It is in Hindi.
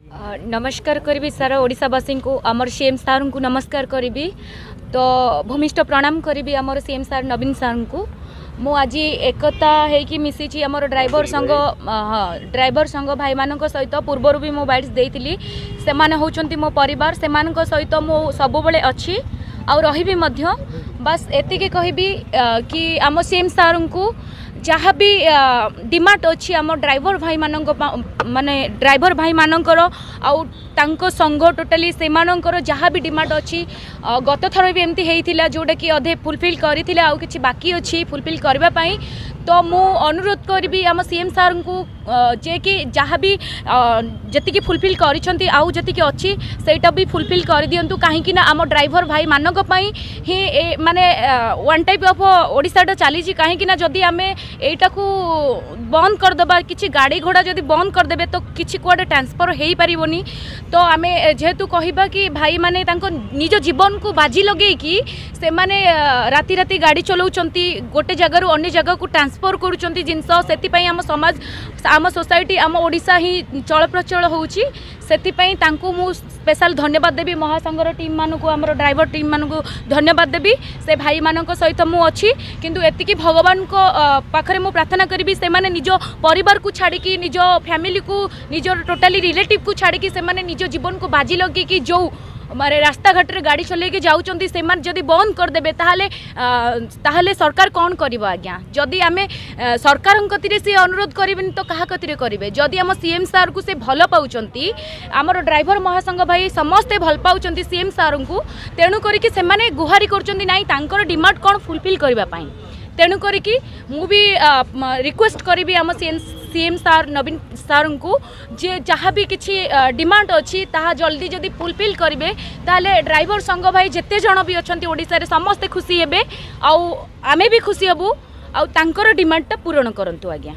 नमस्कार करी सारा ओडिशावासी को आमर सीएम सार को नमस्कार करी तो भूमिष्ठ प्रणाम करी आमर सीएम सार नवीन सार को मु आज एकता है मिसी आमर ड्राइवर संघ भाई मान सहित पूर्वर भी मो बाइट्स देती से होचंती मो परिवार से सहित मु सब बेले अच्छी आ रही बस एतिके कहबी कि आम सीएम सार को जहाँ भी डिमांड अच्छी आम ड्राइवर भाई मान माने ड्राइवर भाई मानकर आउ तांको संघ टोटाली से जहाँ भी डिमांड अच्छी गत थर भी एमती होता जोटा कि अधे फुलफिल करते आउ कि बाकी अच्छी फुलफिल करने तो मु अनुरोध करी आम सीएम सार को जे कि जहाँ भी जी फुलफिल करी आउ जी अच्छी सेटा भी फुलफिल कर दिंतु कहीं आम ड्राइवर भाई मानक ही माने वन टाइप ऑफ ओडिशाटा चली कहीं जदि आम एटा को बंद करदे किसी गाड़ी घोड़ा जदि बंद करदे तो किसी कुआडे ट्रांसफर हो पारनी तो आम जेहेतु कहबा कि भाई माने निज जीवन को बाजी लगे कि से माने राति राति गाड़ी चलाउछंती गोटे जगह अन्य जगह को ट्रांसफर करुछंती जिनस से आम समाज आम सोसाइटी आम ओडिशा ही चल प्रचल होउची सेतिपई तांको मु स्पेशल धन्यवाद देवी महासंघर टीम मान को आम ड्राइवर टीम मान को धन्यवाद देवी से भाई मान सहित मु अच्छी किंतु एतिकी भगवान को पाखरे मु प्रार्थना करी से माने निज परिवार को छाड़ी निज फैमिली को निज टोटाली रिलेटिव को छाड़ी से माने निज जीवन को बाजी लगे कि जो मारे रास्ता घाट रे गाड़ी चलेके जाउचंती से मान जदि बंद कर देबे ताहले सरकार कौन करिवो आज्ञा जदि आमे सरकार कतिरे से अनुरोध करिबेन तो कहा कतिरे करिवे जदि आम सीएम सार को से भल पाउचंती आमर ड्राइवर महासंघ भाई समस्ते भल पाउचंती सीएम सार को तेणु करिके से माने गुहारी करचंती नाही तांकर डिमांड कौन फुलफिल करबा पई तेणु करिके मु भी रिक्वेस्ट करी आम सीएम सार नवीन सार को जे जहाँ भी किसी डिमांड अच्छी ताहा जल्दी जदि फुलफिल करेंगे ताले ड्राइवर संघ भाई जिते जन भी अच्छा ओडिशा रे समस्ते खुशी हेबे आउ आमे भी खुशी हेबू आउ तांकर डिमांडटा पूरण करंतु आज्ञा।